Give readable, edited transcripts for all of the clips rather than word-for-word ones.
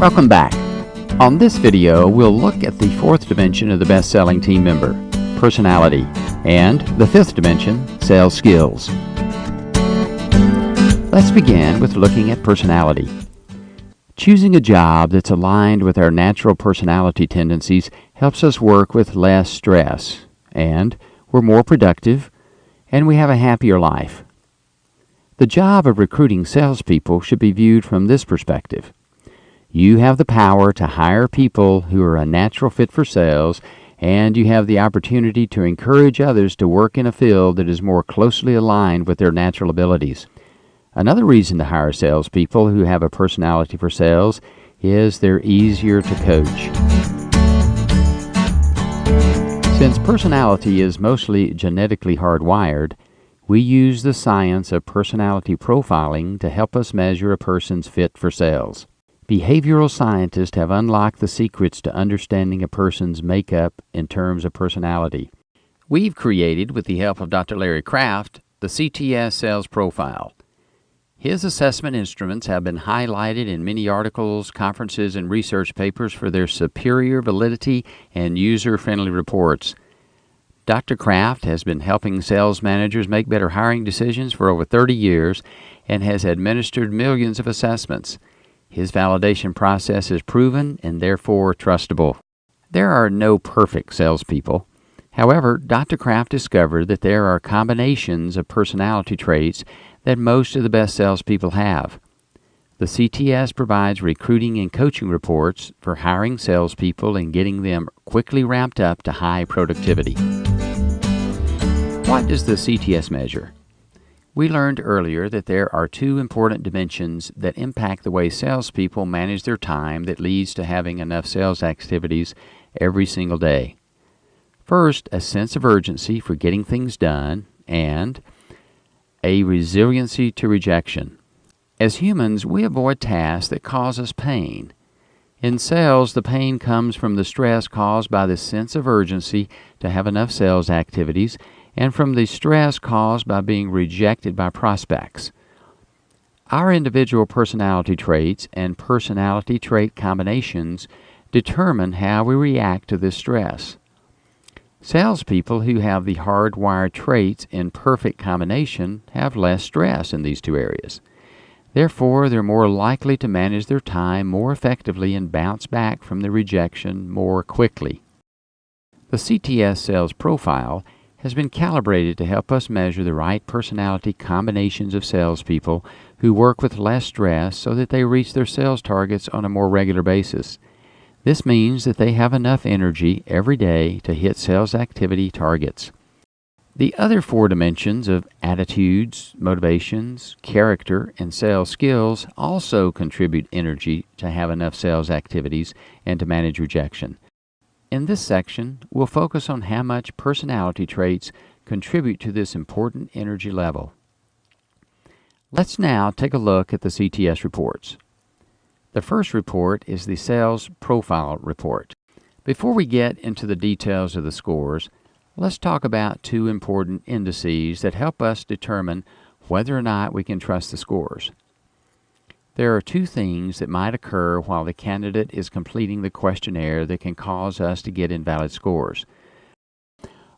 Welcome back. On this video, we'll look at the fourth dimension of the best-selling team member, personality, and the fifth dimension, sales skills. Let's begin with looking at personality. Choosing a job that's aligned with our natural personality tendencies helps us work with less stress, and we're more productive, and we have a happier life. The job of recruiting salespeople should be viewed from this perspective. You have the power to hire people who are a natural fit for sales, and you have the opportunity to encourage others to work in a field that is more closely aligned with their natural abilities. Another reason to hire salespeople who have a personality for sales is they're easier to coach. Since personality is mostly genetically hardwired, we use the science of personality profiling to help us measure a person's fit for sales. Behavioral scientists have unlocked the secrets to understanding a person's makeup in terms of personality. We've created, with the help of Dr. Larry Kraft, the CTS Sales Profile. His assessment instruments have been highlighted in many articles, conferences, and research papers for their superior validity and user-friendly reports. Dr. Kraft has been helping sales managers make better hiring decisions for over 30 years and has administered millions of assessments. His validation process is proven and therefore trustable. There are no perfect salespeople. However, Dr. Kraft discovered that there are combinations of personality traits that most of the best salespeople have. The CTS provides recruiting and coaching reports for hiring salespeople and getting them quickly ramped up to high productivity. What does the CTS measure? We learned earlier that there are two important dimensions that impact the way salespeople manage their time that leads to having enough sales activities every single day. First, a sense of urgency for getting things done, and a resiliency to rejection. As humans, we avoid tasks that cause us pain. In sales, the pain comes from the stress caused by the sense of urgency to have enough sales activities and from the stress caused by being rejected by prospects. Our individual personality traits and personality trait combinations determine how we react to this stress. Salespeople who have the hardwired traits in perfect combination have less stress in these two areas. Therefore, they're more likely to manage their time more effectively and bounce back from the rejection more quickly. The CTS Sales Profile has been calibrated to help us measure the right personality combinations of salespeople who work with less stress so that they reach their sales targets on a more regular basis. This means that they have enough energy every day to hit sales activity targets. The other four dimensions of attitudes, motivations, character, and sales skills also contribute energy to have enough sales activities and to manage rejection. In this section, we'll focus on how much personality traits contribute to this important energy level. Let's now take a look at the CTS reports. The first report is the Sales Profile report. Before we get into the details of the scores, let's talk about two important indices that help us determine whether or not we can trust the scores. There are two things that might occur while the candidate is completing the questionnaire that can cause us to get invalid scores.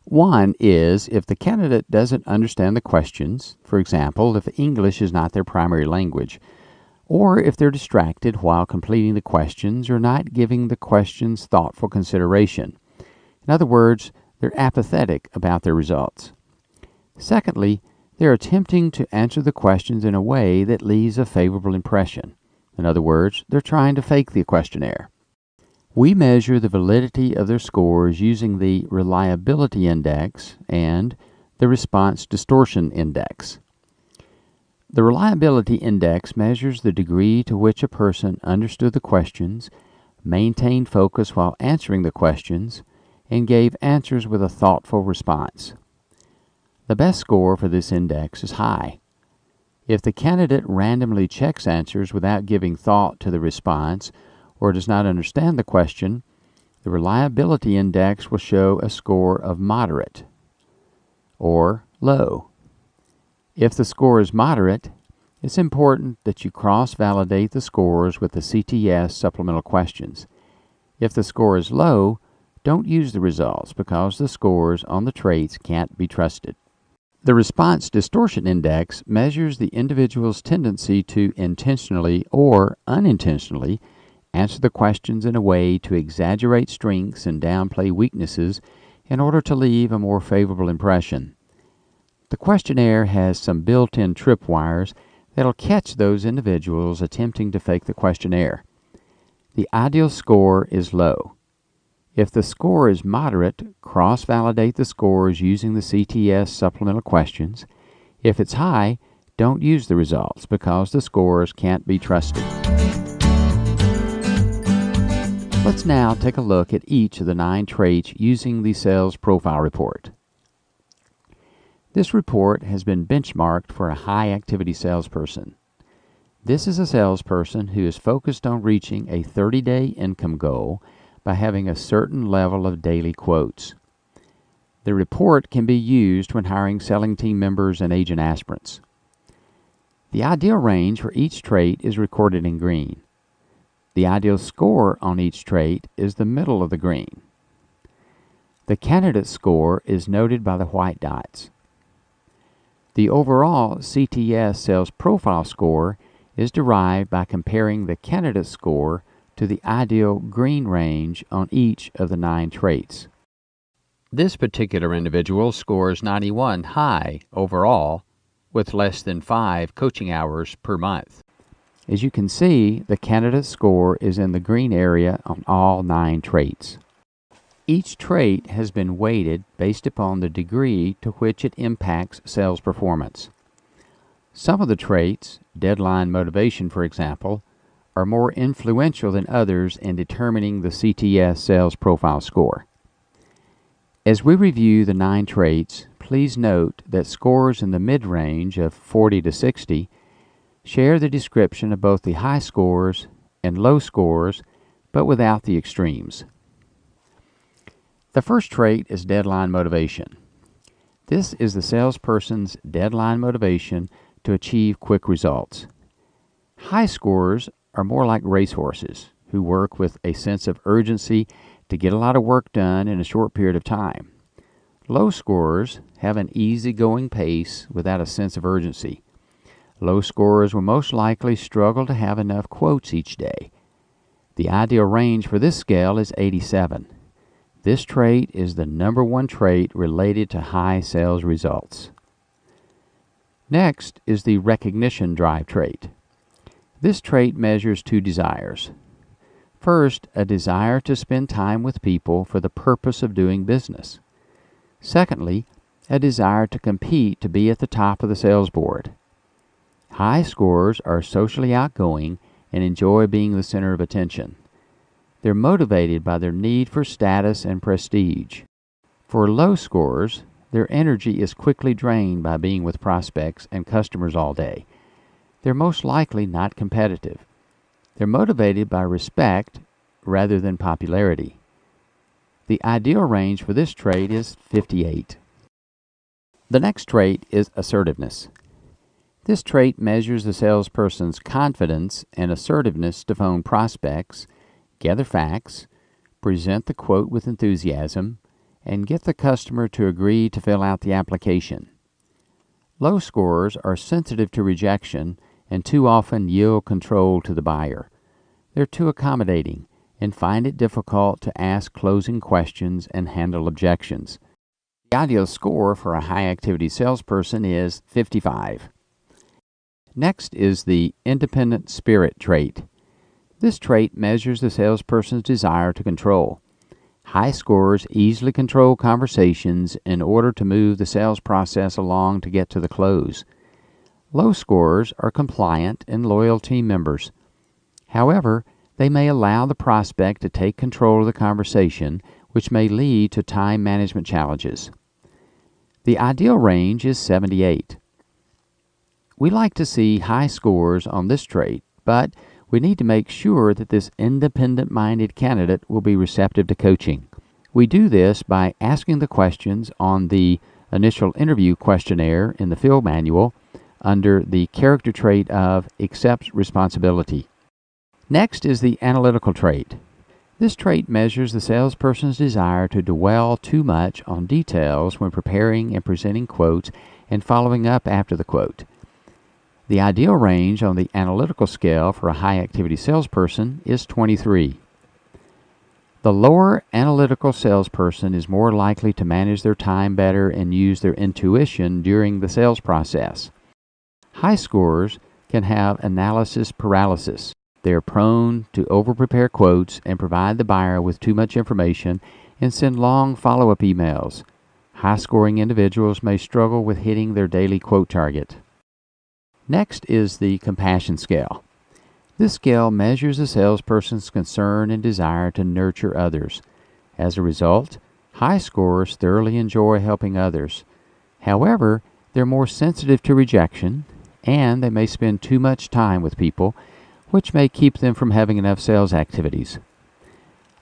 One is if the candidate doesn't understand the questions, for example, if English is not their primary language, or if they're distracted while completing the questions or not giving the questions thoughtful consideration. In other words, they're apathetic about their results. Secondly, they're attempting to answer the questions in a way that leaves a favorable impression. In other words, they're trying to fake the questionnaire. We measure the validity of their scores using the Reliability Index and the Response Distortion Index. The Reliability Index measures the degree to which a person understood the questions, maintained focus while answering the questions, and gave answers with a thoughtful response. The best score for this index is high. If the candidate randomly checks answers without giving thought to the response or does not understand the question, the Reliability Index will show a score of moderate or low. If the score is moderate, It's important that you cross-validate the scores with the CTS supplemental questions. If the score is low, don't use the results because the scores on the traits can't be trusted. The Response Distortion Index measures the individual's tendency to intentionally or unintentionally answer the questions in a way to exaggerate strengths and downplay weaknesses in order to leave a more favorable impression. The questionnaire has some built-in tripwires that'll catch those individuals attempting to fake the questionnaire. The ideal score is low. If the score is moderate, cross-validate the scores using the CTS supplemental questions. If it's high, don't use the results because the scores can't be trusted. Let's now take a look at each of the 9 traits using the Sales Profile report. This report has been benchmarked for a high-activity salesperson. This is a salesperson who is focused on reaching a 30-day income goal by having a certain level of daily quotes. The report can be used when hiring selling team members and agent aspirants. The ideal range for each trait is recorded in green. The ideal score on each trait is the middle of the green. The candidate score is noted by the white dots. The overall CTS Sales Profile score is derived by comparing the candidate score to the ideal green range on each of the 9 traits. This particular individual scores 91 high overall with less than 5 coaching hours per month. As you can see, the candidate score is in the green area on all 9 traits. Each trait has been weighted based upon the degree to which it impacts sales performance. Some of the traits, deadline motivation for example, are more influential than others in determining the CTS Sales Profile score. As we review the 9 traits, please note that scores in the mid-range of 40 to 60 share the description of both the high scores and low scores, but without the extremes. The first trait is deadline motivation. This is the salesperson's deadline motivation to achieve quick results. High scores are more like racehorses who work with a sense of urgency to get a lot of work done in a short period of time. Low scorers have an easygoing pace without a sense of urgency. Low scorers will most likely struggle to have enough quotes each day. The ideal range for this scale is 87. This trait is the number 1 trait related to high sales results. Next is the recognition drive trait. This trait measures 2 desires. First, a desire to spend time with people for the purpose of doing business. Secondly, a desire to compete to be at the top of the sales board. High scorers are socially outgoing and enjoy being the center of attention. They're motivated by their need for status and prestige. For low scorers, their energy is quickly drained by being with prospects and customers all day. They're most likely not competitive. They're motivated by respect rather than popularity. The ideal range for this trait is 58. The next trait is assertiveness. This trait measures the salesperson's confidence and assertiveness to phone prospects, gather facts, present the quote with enthusiasm, and get the customer to agree to fill out the application. Low scorers are sensitive to rejection and too often yield control to the buyer. They're too accommodating and find it difficult to ask closing questions and handle objections. The ideal score for a high-activity salesperson is 55. Next is the independent spirit trait. This trait measures the salesperson's desire to control. High scorers easily control conversations in order to move the sales process along to get to the close. Low scorers are compliant and loyal team members. However, they may allow the prospect to take control of the conversation, which may lead to time management challenges. The ideal range is 78. We like to see high scores on this trait, but we need to make sure that this independent-minded candidate will be receptive to coaching. We do this by asking the questions on the initial interview questionnaire in the field manual under the character trait of accepts responsibility. Next is the analytical trait. This trait measures the salesperson's desire to dwell too much on details when preparing and presenting quotes and following up after the quote. The ideal range on the analytical scale for a high-activity salesperson is 23. The lower analytical salesperson is more likely to manage their time better and use their intuition during the sales process. High scorers can have analysis paralysis. They are prone to over-prepare quotes and provide the buyer with too much information and send long follow-up emails. High-scoring individuals may struggle with hitting their daily quote target. Next is the compassion scale. This scale measures a salesperson's concern and desire to nurture others. As a result, high scorers thoroughly enjoy helping others. However, they're more sensitive to rejection, and they may spend too much time with people, which may keep them from having enough sales activities.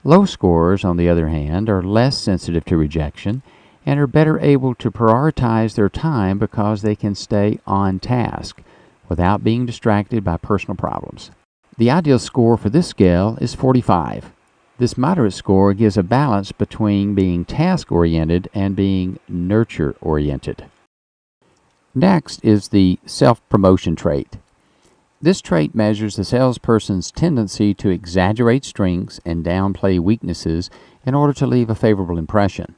Low scorers, on the other hand, are less sensitive to rejection and are better able to prioritize their time because they can stay on task without being distracted by personal problems. The ideal score for this scale is 45. This moderate score gives a balance between being task-oriented and being nurture-oriented. Next is the self-promotion trait. This trait measures the salesperson's tendency to exaggerate strengths and downplay weaknesses in order to leave a favorable impression.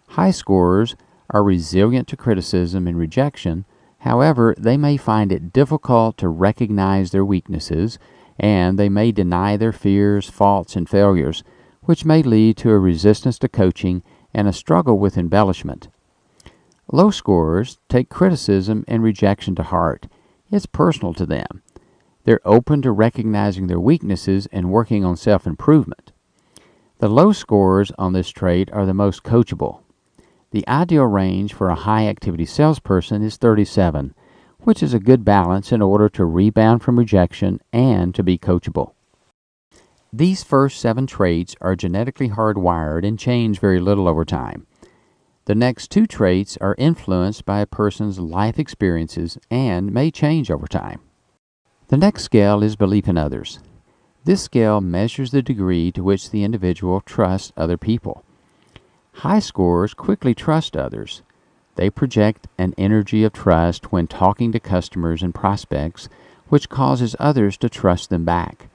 High scorers are resilient to criticism and rejection. However, they may find it difficult to recognize their weaknesses, and they may deny their fears, faults, and failures, which may lead to a resistance to coaching and a struggle with embellishment. Low scorers take criticism and rejection to heart. It's personal to them. They're open to recognizing their weaknesses and working on self-improvement. The low scorers on this trait are the most coachable. The ideal range for a high-activity salesperson is 37, which is a good balance in order to rebound from rejection and to be coachable. These first 7 traits are genetically hardwired and change very little over time. The next 2 traits are influenced by a person's life experiences and may change over time. The next scale is belief in others. This scale measures the degree to which the individual trusts other people. High scorers quickly trust others. They project an energy of trust when talking to customers and prospects, which causes others to trust them back.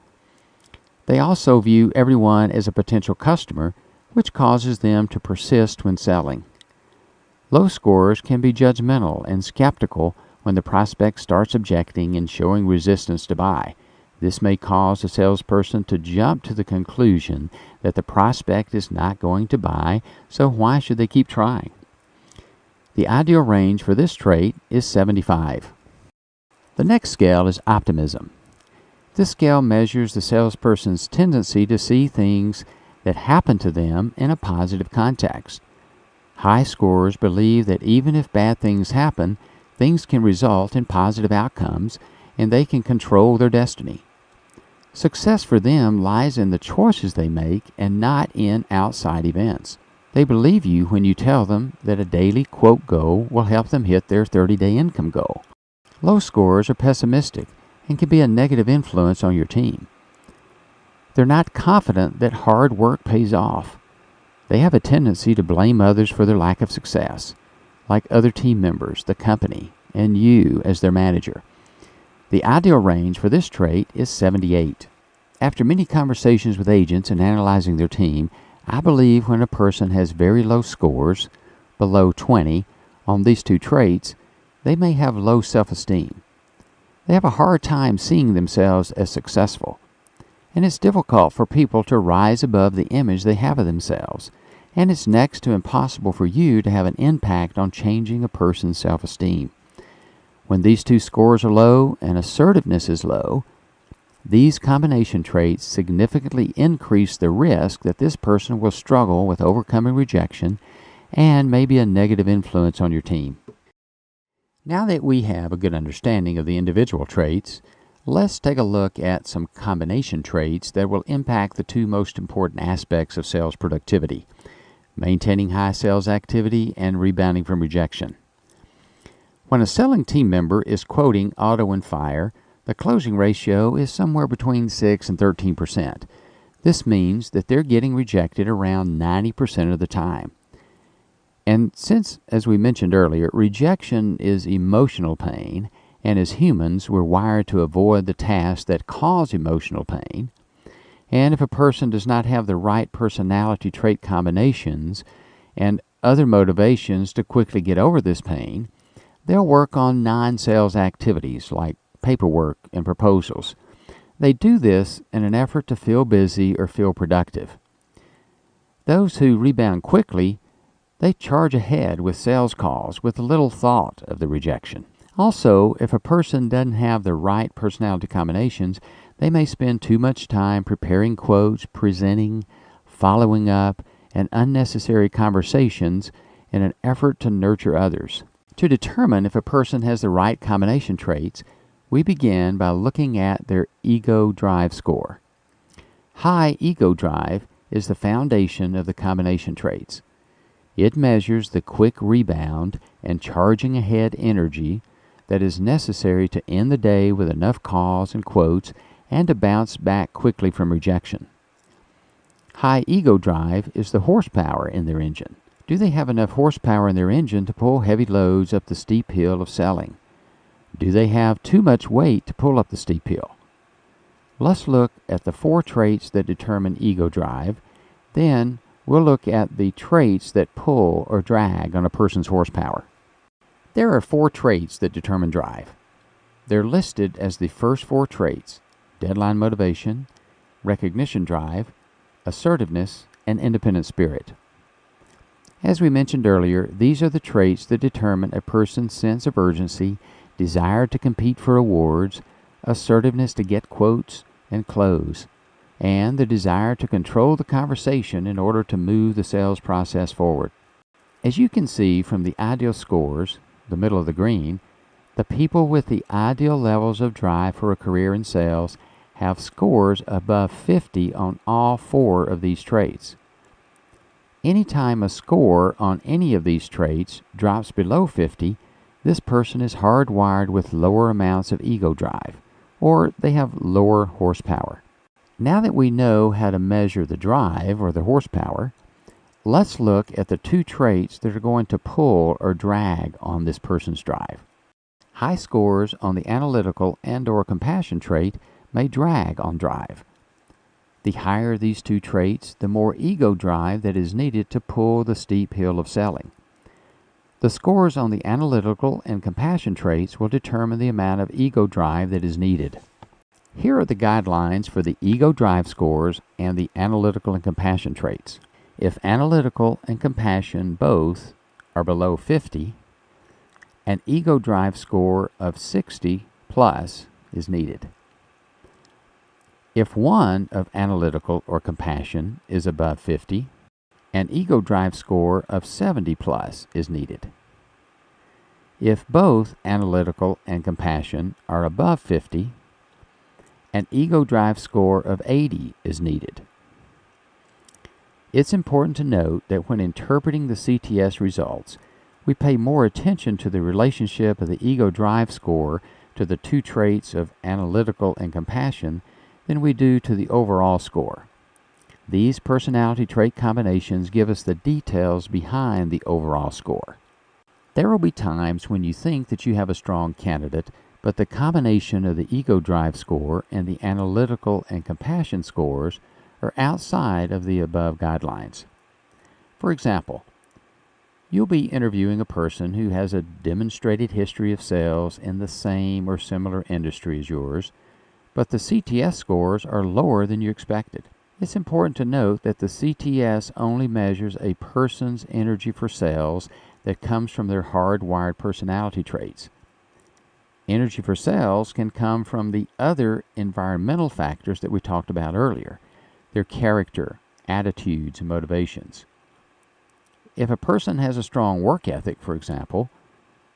They also view everyone as a potential customer, which causes them to persist when selling. Low scorers can be judgmental and skeptical when the prospect starts objecting and showing resistance to buy. This may cause a salesperson to jump to the conclusion that the prospect is not going to buy, so why should they keep trying? The ideal range for this trait is 75. The next scale is optimism. This scale measures the salesperson's tendency to see things that happen to them in a positive context. High scorers believe that even if bad things happen, things can result in positive outcomes and they can control their destiny. Success for them lies in the choices they make and not in outside events. They believe you when you tell them that a daily quote goal will help them hit their 30-day income goal. Low scorers are pessimistic and can be a negative influence on your team. They're not confident that hard work pays off. They have a tendency to blame others for their lack of success, like other team members, the company, and you as their manager. The ideal range for this trait is 78. After many conversations with agents and analyzing their team, I believe when a person has very low scores, below 20, on these 2 traits, they may have low self-esteem. They have a hard time seeing themselves as successful, and it's difficult for people to rise above the image they have of themselves, and it's next to impossible for you to have an impact on changing a person's self-esteem. When these 2 scores are low and assertiveness is low, these combination traits significantly increase the risk that this person will struggle with overcoming rejection and may be a negative influence on your team. Now that we have a good understanding of the individual traits, let's take a look at some combination traits that will impact the 2 most important aspects of sales productivity: maintaining high sales activity and rebounding from rejection. When a selling team member is quoting auto and fire, the closing ratio is somewhere between 6 and 13%. This means that they're getting rejected around 90% of the time. And since, as we mentioned earlier, rejection is emotional pain, and as humans, we're wired to avoid the tasks that cause emotional pain, and if a person does not have the right personality trait combinations and other motivations to quickly get over this pain, they'll work on non-sales activities like paperwork and proposals. They do this in an effort to feel busy or feel productive. Those who rebound quickly, they charge ahead with sales calls with little thought of the rejection. Also, if a person doesn't have the right personality combinations, they may spend too much time preparing quotes, presenting, following up, and unnecessary conversations in an effort to nurture others. To determine if a person has the right combination traits, we begin by looking at their ego drive score. High ego drive is the foundation of the combination traits. It measures the quick rebound and charging ahead energy that is necessary to end the day with enough calls and quotes and to bounce back quickly from rejection. High ego drive is the horsepower in their engine. Do they have enough horsepower in their engine to pull heavy loads up the steep hill of selling? Do they have too much weight to pull up the steep hill? Let's look at the 4 traits that determine ego drive. Then we'll look at the traits that pull or drag on a person's horsepower. There are 4 traits that determine drive. They're listed as the first 4 traits: deadline motivation, recognition drive, assertiveness, and independent spirit. As we mentioned earlier, these are the traits that determine a person's sense of urgency, desire to compete for awards, assertiveness to get quotes and close, and the desire to control the conversation in order to move the sales process forward. As you can see from the ideal scores, the middle of the green, the people with the ideal levels of drive for a career in sales have scores above 50 on all 4 of these traits. Anytime a score on any of these traits drops below 50, this person is hardwired with lower amounts of ego drive, or they have lower horsepower. Now that we know how to measure the drive or the horsepower, let's look at the 2 traits that are going to pull or drag on this person's drive. High scores on the analytical and/or compassion trait may drag on drive. The higher these 2 traits, the more ego drive that is needed to pull the steep hill of selling. The scores on the analytical and compassion traits will determine the amount of ego drive that is needed. Here are the guidelines for the ego drive scores and the analytical and compassion traits. If analytical and compassion both are below 50, an ego drive score of 60 plus is needed. If one of analytical or compassion is above 50, an ego drive score of 70 plus is needed. If both analytical and compassion are above 50, an ego drive score of 80 is needed. It's important to note that when interpreting the CTS results, we pay more attention to the relationship of the ego drive score to the 2 traits of analytical and compassion than we do to the overall score. These personality trait combinations give us the details behind the overall score. There will be times when you think that you have a strong candidate, but the combination of the ego drive score and the analytical and compassion scores are outside of the above guidelines. For example, you'll be interviewing a person who has a demonstrated history of sales in the same or similar industry as yours, but the CTS scores are lower than you expected. It's important to note that the CTS only measures a person's energy for sales that comes from their hardwired personality traits. Energy for sales can come from the other environmental factors that we talked about earlier, their character, attitudes, and motivations. If a person has a strong work ethic, for example,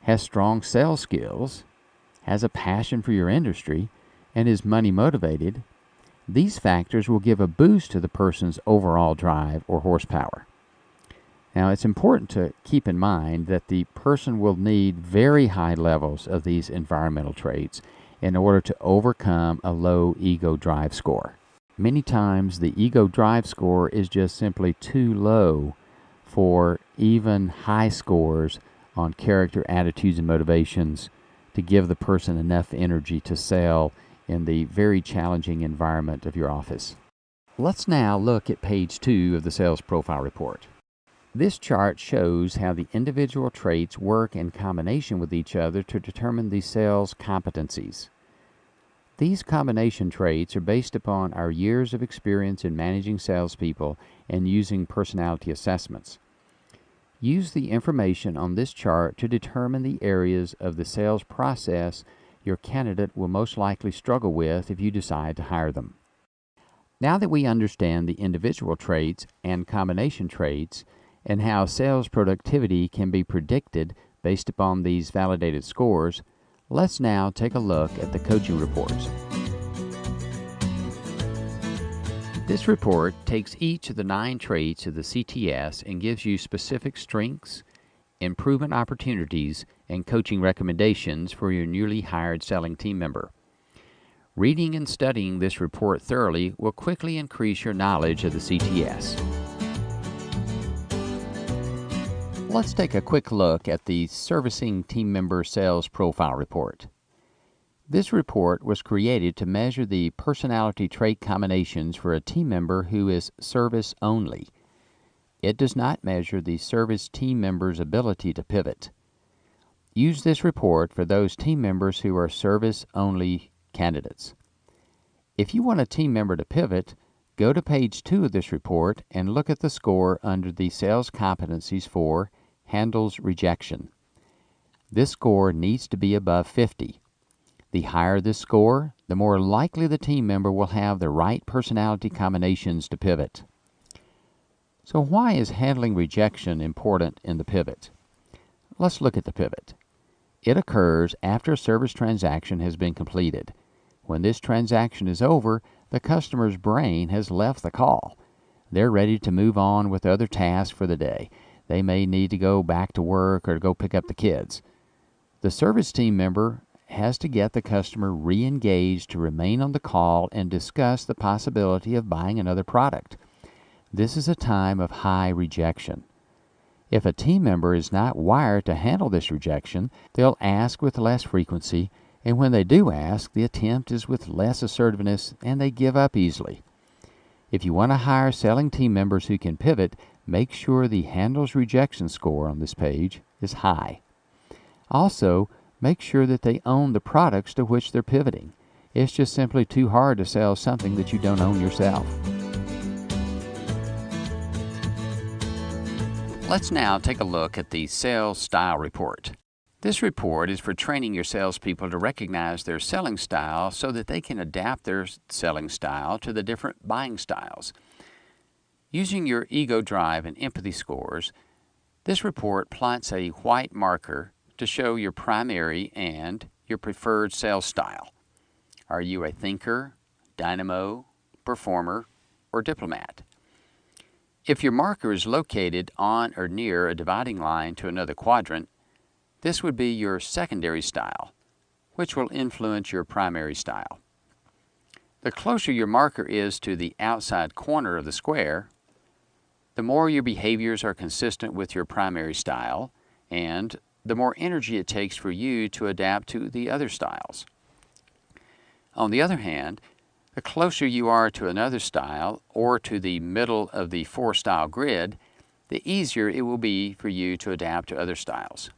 has strong sales skills, has a passion for your industry, and is money motivated, these factors will give a boost to the person's overall drive or horsepower. Now, it's important to keep in mind that the person will need very high levels of these environmental traits in order to overcome a low ego drive score. Many times, the ego drive score is just simply too low for even high scores on character, attitudes, and motivations to give the person enough energy to sell in the very challenging environment of your office. Let's now look at page 2 of the Sales Profile Report. This chart shows how the individual traits work in combination with each other to determine the sales competencies. These combination traits are based upon our years of experience in managing salespeople and using personality assessments. Use the information on this chart to determine the areas of the sales process your candidate will most likely struggle with if you decide to hire them. Now that we understand the individual traits and combination traits and how sales productivity can be predicted based upon these validated scores, let's now take a look at the coaching reports. This report takes each of the 9 traits of the CTS and gives you specific strengths, improvement opportunities, and coaching recommendations for your newly hired selling team member. Reading and studying this report thoroughly will quickly increase your knowledge of the CTS. Let's take a quick look at the Servicing Team Member Sales Profile Report. This report was created to measure the personality trait combinations for a team member who is service only. It does not measure the service team member's ability to pivot. Use this report for those team members who are service-only candidates. If you want a team member to pivot, go to page 2 of this report and look at the score under the Sales Competencies for Handles Rejection. This score needs to be above 50. The higher this score, the more likely the team member will have the right personality combinations to pivot. So why is handling rejection important in the pivot? Let's look at the pivot. It occurs after a service transaction has been completed. When this transaction is over, the customer's brain has left the call. They're ready to move on with other tasks for the day. They may need to go back to work or go pick up the kids. The service team member has to get the customer re-engaged to remain on the call and discuss the possibility of buying another product. This is a time of high rejection. If a team member is not wired to handle this rejection, they'll ask with less frequency, and when they do ask, the attempt is with less assertiveness and they give up easily. If you want to hire selling team members who can pivot, make sure the Handles Rejection score on this page is high. Also, make sure that they own the products to which they're pivoting. It's just simply too hard to sell something that you don't own yourself. Let's now take a look at the Sales Style Report. This report is for training your salespeople to recognize their selling style so that they can adapt their selling style to the different buying styles. Using your ego drive and empathy scores, this report plots a white marker to show your primary and your preferred sales style. Are you a thinker, dynamo, performer, or diplomat? If your marker is located on or near a dividing line to another quadrant, this would be your secondary style, which will influence your primary style. The closer your marker is to the outside corner of the square, the more your behaviors are consistent with your primary style, and the more energy it takes for you to adapt to the other styles. On the other hand, the closer you are to another style or to the middle of the 4-style grid, the easier it will be for you to adapt to other styles.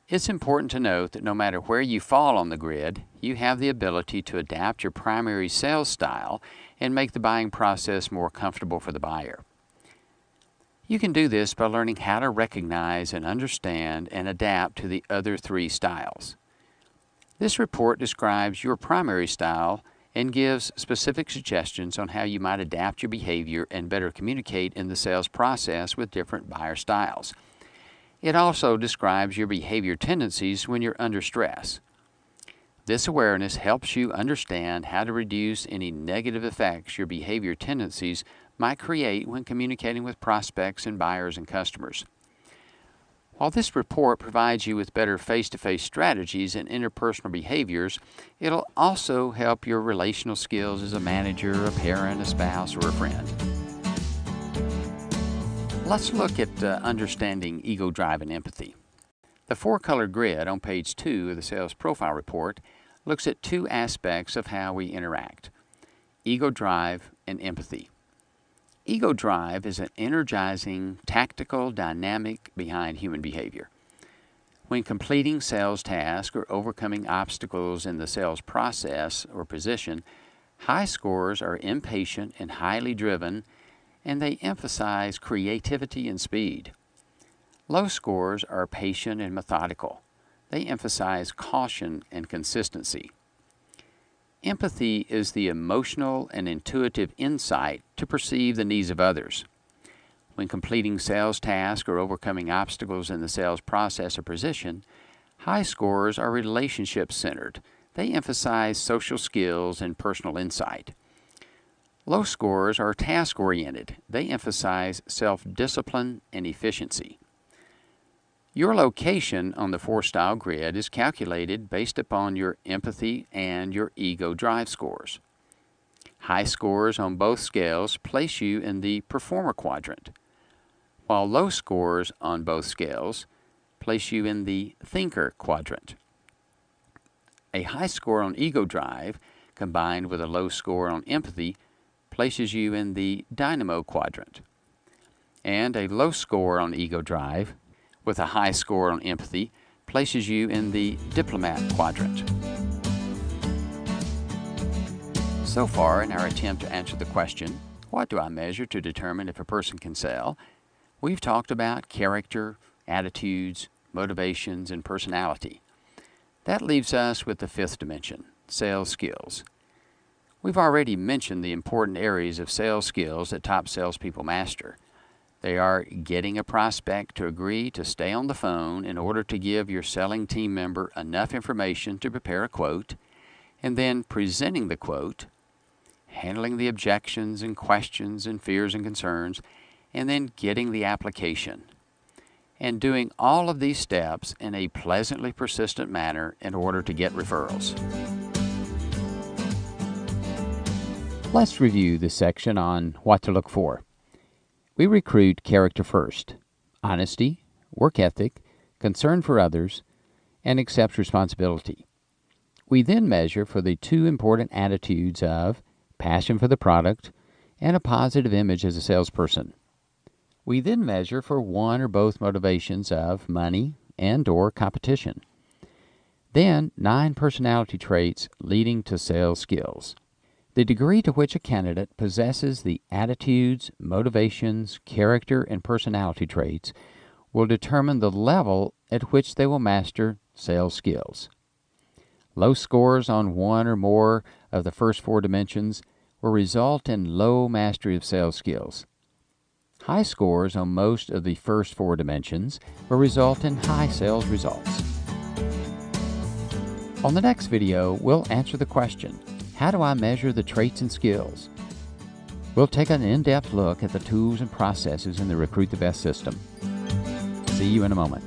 It's important to note that no matter where you fall on the grid, you have the ability to adapt your primary sales style and make the buying process more comfortable for the buyer. You can do this by learning how to recognize and understand and adapt to the other 3 styles. This report describes your primary style and gives specific suggestions on how you might adapt your behavior and better communicate in the sales process with different buyer styles. It also describes your behavior tendencies when you're under stress. This awareness helps you understand how to reduce any negative effects your behavior tendencies might create when communicating with prospects and buyers and customers. While this report provides you with better face-to-face strategies and interpersonal behaviors, it'll also help your relational skills as a manager, a parent, a spouse, or a friend. Let's look at understanding ego drive and empathy. The four-color grid on page 2 of the Sales Profile report looks at two aspects of how we interact: ego drive and empathy. Ego drive is an energizing, tactical dynamic behind human behavior. When completing sales tasks or overcoming obstacles in the sales process or position, high scorers are impatient and highly driven, and they emphasize creativity and speed. Low scorers are patient and methodical. They emphasize caution and consistency. Empathy is the emotional and intuitive insight to perceive the needs of others. When completing sales tasks or overcoming obstacles in the sales process or position, high scorers are relationship-centered. They emphasize social skills and personal insight. Low scorers are task-oriented. They emphasize self-discipline and efficiency. Your location on the four-style grid is calculated based upon your empathy and your ego drive scores. High scores on both scales place you in the performer quadrant, while low scores on both scales place you in the thinker quadrant. A high score on ego drive combined with a low score on empathy places you in the dynamo quadrant, and a low score on ego drive with a high score on empathy places you in the diplomat quadrant. So far, in our attempt to answer the question, what do I measure to determine if a person can sell, we've talked about character, attitudes, motivations, and personality. That leaves us with the fifth dimension, sales skills. We've already mentioned the important areas of sales skills that top salespeople master. They are getting a prospect to agree to stay on the phone in order to give your selling team member enough information to prepare a quote, and then presenting the quote, handling the objections and questions and fears and concerns, and then getting the application. And doing all of these steps in a pleasantly persistent manner in order to get referrals. Let's review this section on what to look for. We recruit character first: honesty, work ethic, concern for others, and accepts responsibility. We then measure for the two important attitudes of passion for the product and a positive image as a salesperson. We then measure for one or both motivations of money and/or competition. Then 9 personality traits leading to sales skills. The degree to which a candidate possesses the attitudes, motivations, character, and personality traits will determine the level at which they will master sales skills. Low scores on one or more of the first 4 dimensions will result in low mastery of sales skills. High scores on most of the first 4 dimensions will result in high sales results. On the next video, we'll answer the question, how do I measure the traits and skills? We'll take an in-depth look at the tools and processes in the Recruit the Best system. See you in a moment.